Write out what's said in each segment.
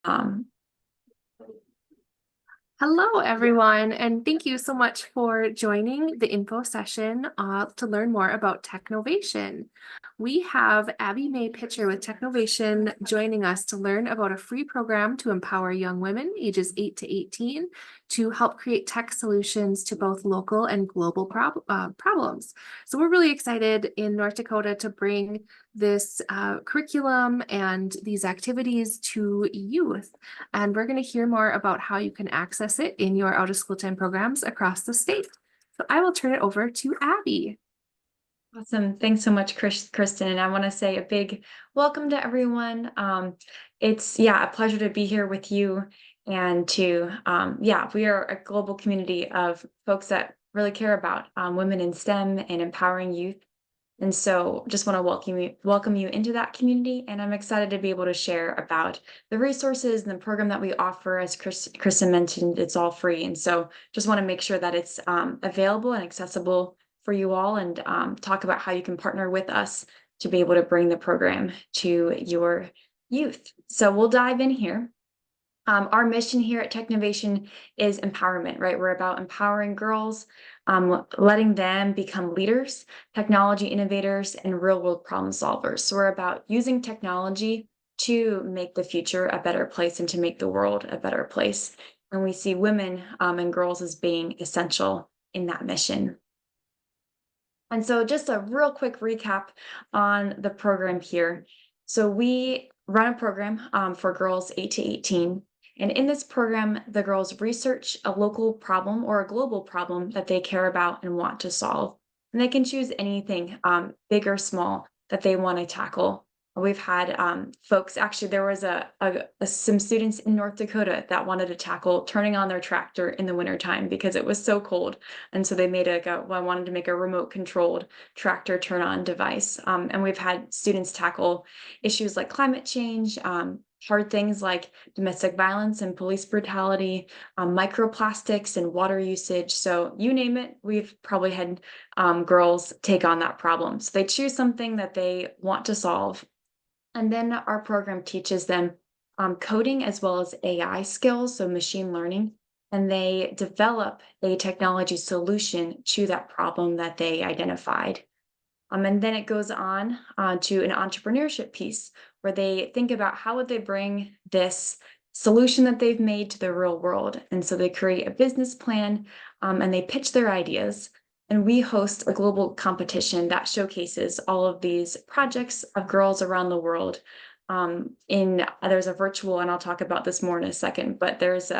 Um, Hello, everyone, and thank you so much for joining the info session to learn more about Technovation. We have Abby May Pitcher with Technovation joining us to learn about a free program to empower young women ages 8 to 18 to help create tech solutions to both local and global problems. So we're really excited in North Dakota to bring this curriculum and these activities to youth. And we're going to hear more about how you can access it in your out of school time programs across the state. So I will turn it over to Abby. Awesome. Thanks so much, Kristen. And I want to say a big welcome to everyone. It's a pleasure to be here with you and we are a global community of folks that really care about women in STEM and empowering youth. And so just want to welcome you into that community. And I'm excited to be able to share about the resources and the program that we offer. As Kristen mentioned, it's all free. And so just want to make sure that it's available and accessible for you all, and talk about how you can partner with us to be able to bring the program to your youth. So we'll dive in here. Our mission here at Technovation is empowerment, right? We're about empowering girls, letting them become leaders, technology innovators, and real world problem solvers. So we're about using technology to make the future a better place and to make the world a better place. And we see women and girls as being essential in that mission. And so just a real quick recap on the program here. So we run a program for girls 8 to 18. And in this program, the girls research a local problem or a global problem that they care about and want to solve. And they can choose anything, big or small, that they want to tackle. We've had folks, actually, there was some students in North Dakota that wanted to tackle turning on their tractor in the wintertime because it was so cold. And so they made I wanted to make a remote controlled tractor turn on device. And we've had students tackle issues like climate change, hard things like domestic violence and police brutality, microplastics and water usage. So you name it, we've probably had girls take on that problem. So they choose something that they want to solve. And then our program teaches them coding as well as AI skills, so machine learning, and they develop a technology solution to that problem that they identified. And then it goes on to an entrepreneurship piece where they think about how would they bring this solution that they've made to the real world. And so they create a business plan and they pitch their ideas. And we host a global competition that showcases all of these projects of girls around the world. There's a virtual, and I'll talk about this more in a second, but there's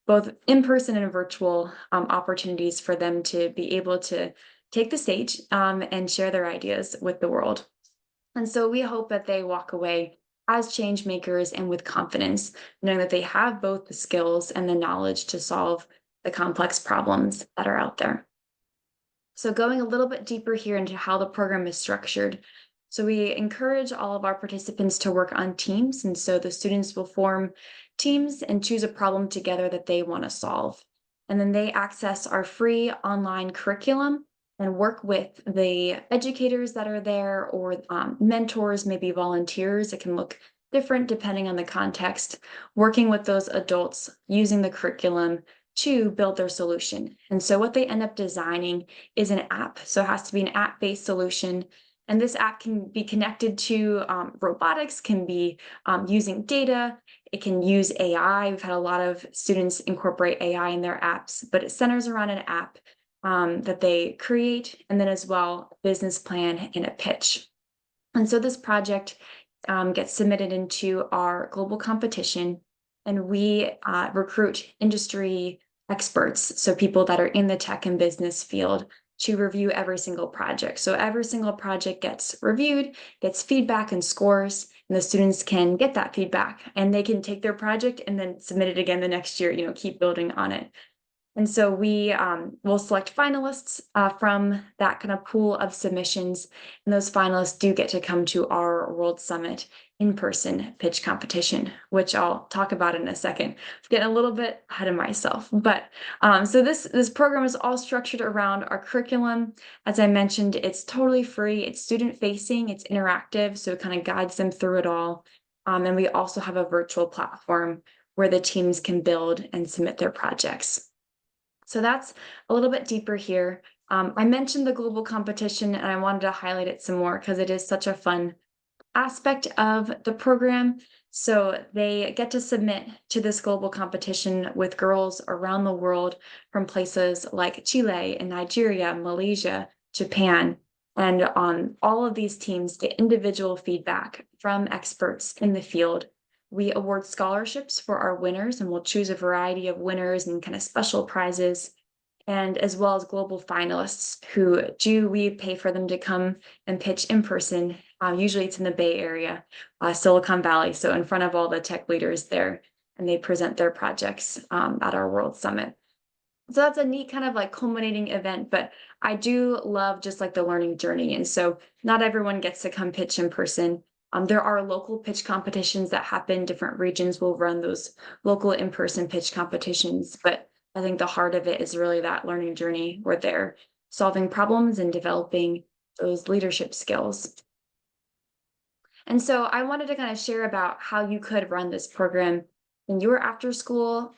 both in-person and virtual opportunities for them to be able to take the stage and share their ideas with the world. And so we hope that they walk away as change makers and with confidence, knowing that they have both the skills and the knowledge to solve the complex problems that are out there. So going a little bit deeper here into how the program is structured. So we encourage all of our participants to work on teams. And so the students will form teams and choose a problem together that they want to solve. And then they access our free online curriculum and work with the educators that are there, or mentors, maybe volunteers. It can look different depending on the context, working with those adults using the curriculum to build their solution. And so what they end up designing is an app. So it has to be an app-based solution. And this app can be connected to robotics, can be using data. It can use AI. We've had a lot of students incorporate AI in their apps, but it centers around an app that they create, and then as well, a business plan and a pitch. And so this project gets submitted into our global competition, and we recruit industry experts, so people that are in the tech and business field, to review every single project. So every single project gets reviewed, gets feedback and scores, and the students can get that feedback, and they can take their project and then submit it again the next year, keep building on it. And so we will select finalists from that kind of pool of submissions. And those finalists do get to come to our World Summit in-person pitch competition, which I'll talk about in a second. I'm getting a little bit ahead of myself. But so this program is all structured around our curriculum. As I mentioned, it's totally free. It's student-facing. It's interactive. So it kind of guides them through it all. And we also have a virtual platform where the teams can build and submit their projects. So that's a little bit deeper here. I mentioned the global competition, and I wanted to highlight it some more because it is such a fun aspect of the program. So they get to submit to this global competition with girls around the world from places like Chile and Nigeria, Malaysia, Japan. And on all of these teams get individual feedback from experts in the field. We award scholarships for our winners, and we'll choose a variety of winners and kind of special prizes, and as well as global finalists we pay for them to come and pitch in person. Usually it's in the Bay Area, Silicon Valley, so in front of all the tech leaders there, and they present their projects at our World Summit. So that's a neat kind of like culminating event, but I do love just like the learning journey. And so not everyone gets to come pitch in person. There are local pitch competitions that happen. Different regions will run those local in-person pitch competitions, but I think the heart of it is really that learning journey where they're solving problems and developing those leadership skills. And so I wanted to kind of share about how you could run this program in your after school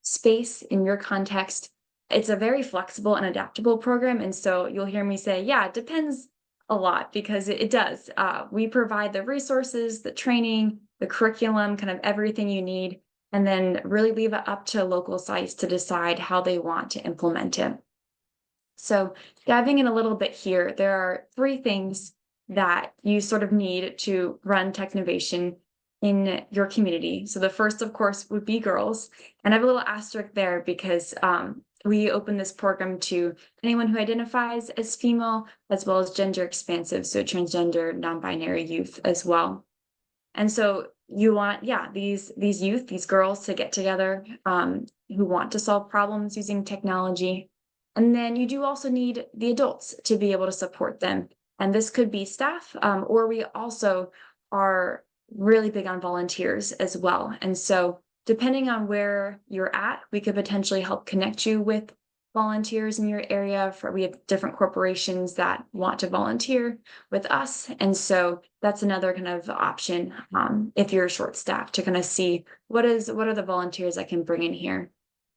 space, in your context. It's a very flexible and adaptable program. And so you'll hear me say, yeah, it depends a lot because it does. We provide the resources, the training, the curriculum, kind of everything you need, and then really leave it up to local sites to decide how they want to implement it. So diving in a little bit here, there are 3 things that you sort of need to run Technovation in your community. So the first, of course, would be girls. And I have a little asterisk there because we open this program to anyone who identifies as female, as well as gender expansive, so transgender, non-binary youth as well. And so you want, yeah, these youth, these girls to get together who want to solve problems using technology. And then you do also need the adults to be able to support them. And this could be staff, or we also are really big on volunteers as well. And so depending on where you're at, we could potentially help connect you with volunteers in your area. We have different corporations that want to volunteer with us. And so that's another kind of option if you're short staffed to kind of see what are the volunteers I can bring in here.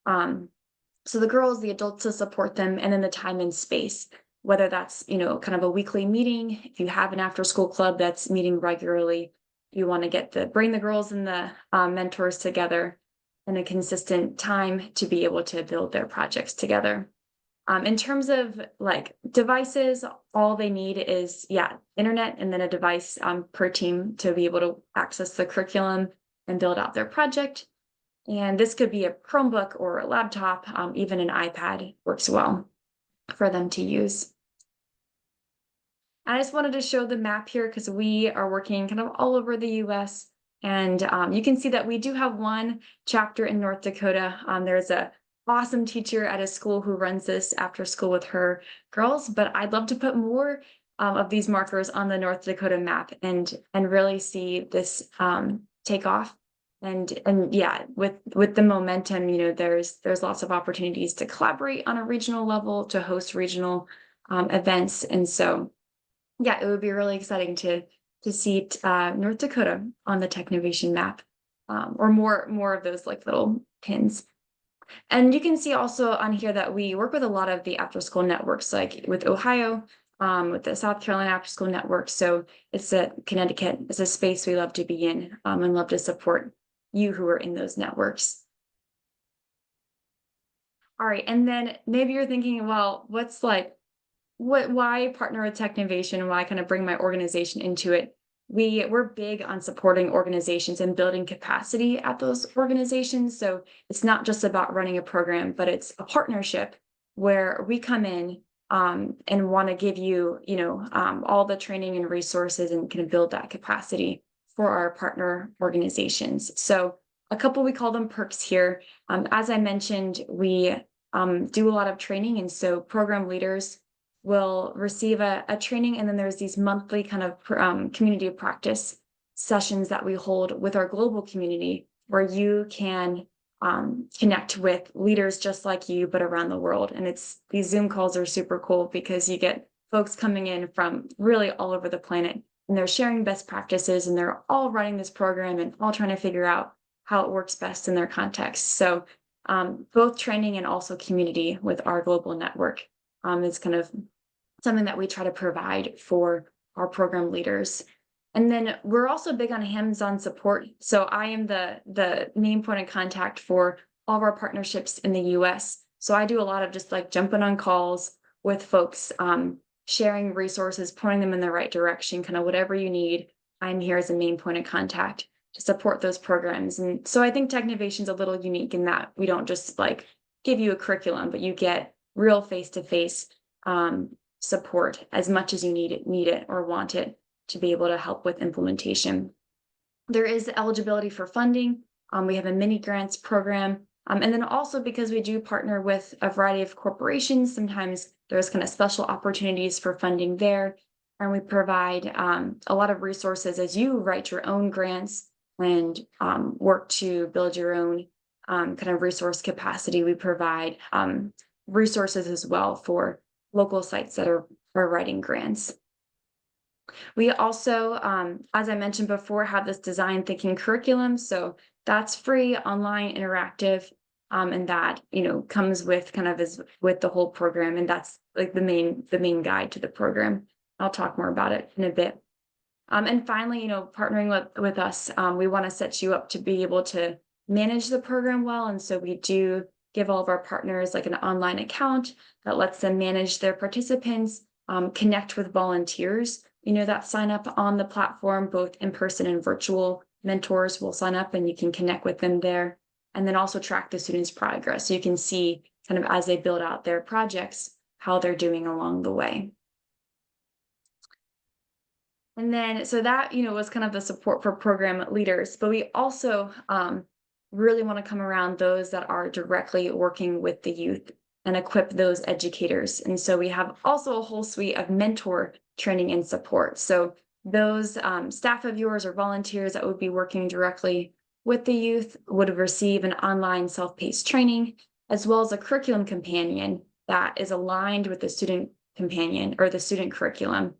So the girls, the adults to support them, and then the time and space, whether that's, kind of a weekly meeting. If you have an after school club that's meeting regularly, you want to bring the girls and the mentors together in a consistent time to be able to build their projects together. In terms of like devices, all they need is, internet and then a device per team to be able to access the curriculum and build out their project. And this could be a Chromebook or a laptop, even an iPad works well for them to use. I just wanted to show the map here because we are working kind of all over the US. And you can see that we do have one chapter in North Dakota. There's a awesome teacher at a school who runs this after school with her girls, but I'd love to put more of these markers on the North Dakota map and really see this take off. And yeah, with the momentum, there's lots of opportunities to collaborate on a regional level, to host regional events. And so, yeah, it would be really exciting to see North Dakota on the Technovation map, or more of those like little pins. And you can see also on here that we work with a lot of the after school networks, like with Ohio, with the South Carolina after school network. So it's Connecticut is a space we love to be in, and love to support you who are in those networks. All right, and then maybe you're thinking, well, why partner with Technovation? Why kind of bring my organization into it? We're big on supporting organizations and building capacity at those organizations. So it's not just about running a program, but it's a partnership where we come in and want to give you, all the training and resources and kind of build that capacity for our partner organizations. So a couple, we call them perks here. As I mentioned, we do a lot of training. And so program leaders will receive a training, and then there's these monthly kind of community of practice sessions that we hold with our global community where you can connect with leaders just like you, but around the world. And these Zoom calls are super cool because you get folks coming in from really all over the planet and they're sharing best practices, and they're all running this program and all trying to figure out how it works best in their context. So both training and also community with our global network is kind of something that we try to provide for our program leaders. And then we're also big on hands-on support. So I am the main point of contact for all of our partnerships in the US. So I do a lot of just like jumping on calls with folks, sharing resources, pointing them in the right direction, kind of whatever you need. I'm here as a main point of contact to support those programs. And so I think Technovation is a little unique in that we don't just like give you a curriculum, but you get real face-to-face support as much as you need it or want it to be able to help with implementation. There is eligibility for funding. We have a mini grants program. And then also because we do partner with a variety of corporations, sometimes there's kind of special opportunities for funding there. And we provide a lot of resources as you write your own grants and work to build your own kind of resource capacity. We provide resources as well for local sites that are writing grants. We also, as I mentioned before, have this design thinking curriculum. So that's free, online, interactive, and that comes with kind of with the whole program, and that's like the main guide to the program. I'll talk more about it in a bit. And finally, partnering with us, we want to set you up to be able to manage the program well, and so we do give all of our partners like an online account that lets them manage their participants, connect with volunteers that sign up on the platform, both in person and virtual. Mentors will sign up and you can connect with them there, and then also track the students' progress. So you can see kind of as they build out their projects, how they're doing along the way. And then, so that, was kind of the support for program leaders, but we also really want to come around those that are directly working with the youth and equip those educators. And so we have also a whole suite of mentor training and support. So those staff of yours or volunteers that would be working directly with the youth would receive an online self-paced training, as well as a curriculum companion that is aligned with the student companion or the student curriculum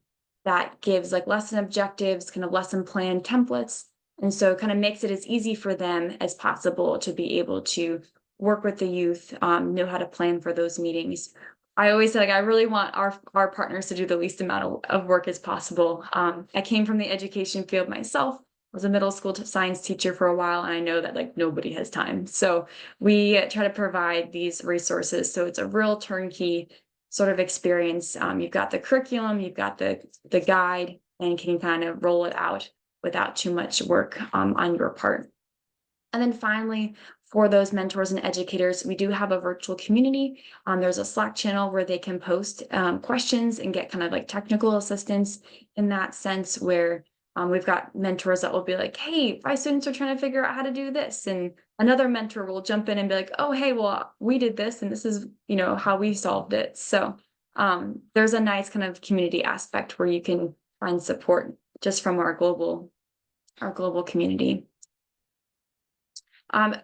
that gives like lesson objectives, kind of lesson plan templates. And so kind of makes it as easy for them as possible to be able to work with the youth, know how to plan for those meetings. I always say, like, I really want our partners to do the least amount of work as possible. I came from the education field myself. I was a middle school science teacher for a while, and I know that like nobody has time. So we try to provide these resources. So it's a real turnkey sort of experience. You've got the curriculum, you've got the guide, and can kind of roll it out without too much work on your part. And then finally, for those mentors and educators, we do have a virtual community. There's a Slack channel where they can post questions and get kind of like technical assistance in that sense, where we've got mentors that will be like, hey, my students are trying to figure out how to do this. And another mentor will jump in and be like, oh, hey, well, we did this and this is, how we solved it. So there's a nice kind of community aspect where you can find support just from our global community.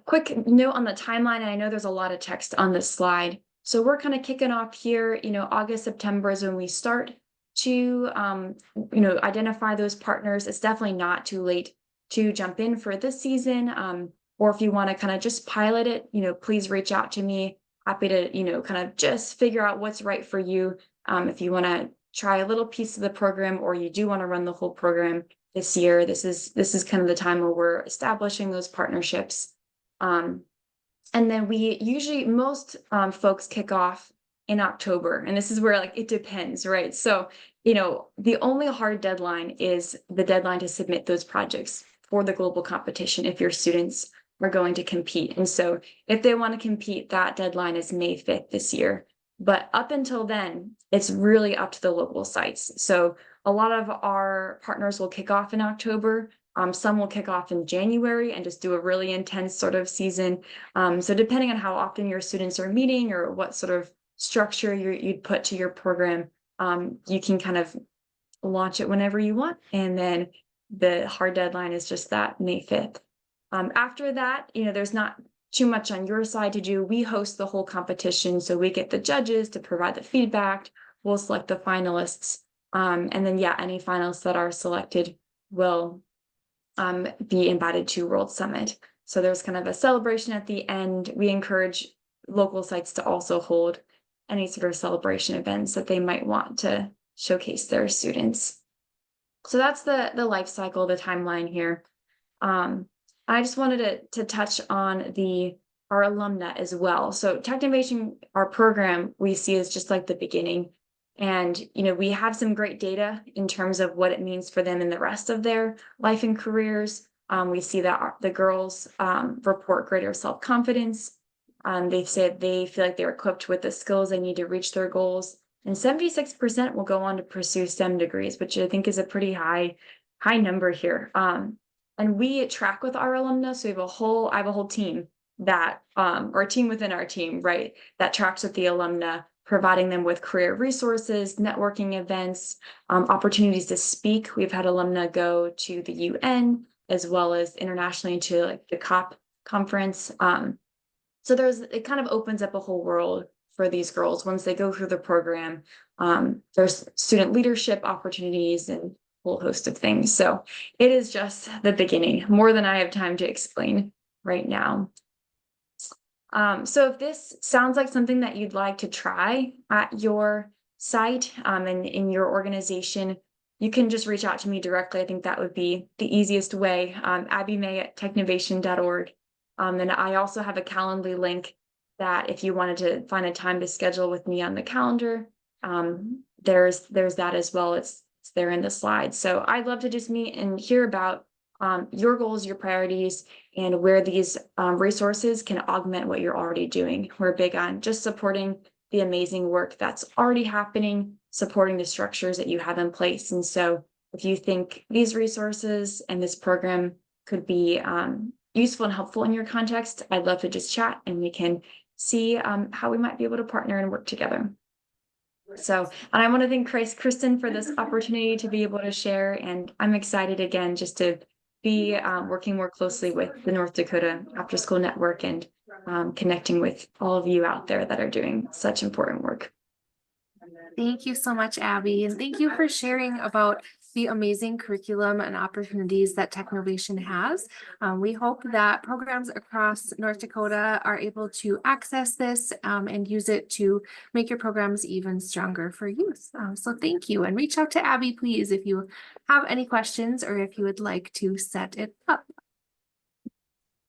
Quick note on the timeline, and I know there's a lot of text on this slide. So we're kind of kicking off here, August, September is when we start to, identify those partners. It's definitely not too late to jump in for this season. Or if you want to kind of just pilot it, please reach out to me. Happy to, kind of just figure out what's right for you. If you want to try a little piece of the program, or you do want to run the whole program this year, this is kind of the time where we're establishing those partnerships. And then we usually, most folks kick off in October, and this is where like it depends, right? So, the only hard deadline is the deadline to submit those projects for the global competition if your students are going to compete. And so if they want to compete, that deadline is May 5th this year. But up until then, it's really up to the local sites. So a lot of our partners will kick off in October. Some will kick off in January and just do a really intense sort of season. So depending on how often your students are meeting or what sort of structure you'd put to your program, you can kind of launch it whenever you want. And then the hard deadline is just that May 5th. After that, there's not too much on your side to do. We host the whole competition. So we get the judges to provide the feedback. We'll select the finalists. And then, yeah, any finalists that are selected will be invited to World Summit. So there's kind of a celebration at the end. We encourage local sites to also hold any sort of celebration events that they might want to showcase their students. So that's the life cycle, the timeline here. I just wanted to touch on our alumna as well. So Technovation, our program, we see is just like the beginning. And, we have some great data in terms of what it means for them in the rest of their life and careers. We see that the girls report greater self-confidence. They said they feel like they're equipped with the skills they need to reach their goals. And 76% will go on to pursue STEM degrees, which I think is a pretty high number here. And we track with our alumni. So I have a whole team that, or a team within our team, right, that tracks with the alumna, providing them with career resources, networking events, opportunities to speak. We've had alumna go to the UN as well as internationally to like the COP conference. So it kind of opens up a whole world for these girls once they go through the program. There's student leadership opportunities and a whole host of things. So it is just the beginning, more than I have time to explain right now. So if this sounds like something that you'd like to try at your site and in your organization, you can just reach out to me directly. I think that would be the easiest way. abbymay@technovation.org. And I also have a Calendly link that if you wanted to find a time to schedule with me on the calendar, there's that as well. It's there in the slides. So I'd love to just meet and hear about your goals, your priorities, and where these resources can augment what you're already doing. We're big on just supporting the amazing work that's already happening, supporting the structures that you have in place. And so if you think these resources and this program could be useful and helpful in your context, I'd love to just chat and we can see how we might be able to partner and work together. So, and I want to thank Kristen for this opportunity to be able to share. And I'm excited again just to be working more closely with the North Dakota After School Network and connecting with all of you out there that are doing such important work. Thank you so much, Abby. And thank you for sharing about the amazing curriculum and opportunities that Technovation has. We hope that programs across North Dakota are able to access this and use it to make your programs even stronger for youth. So thank you, and reach out to Abby, please, if you have any questions or if you would like to set it up.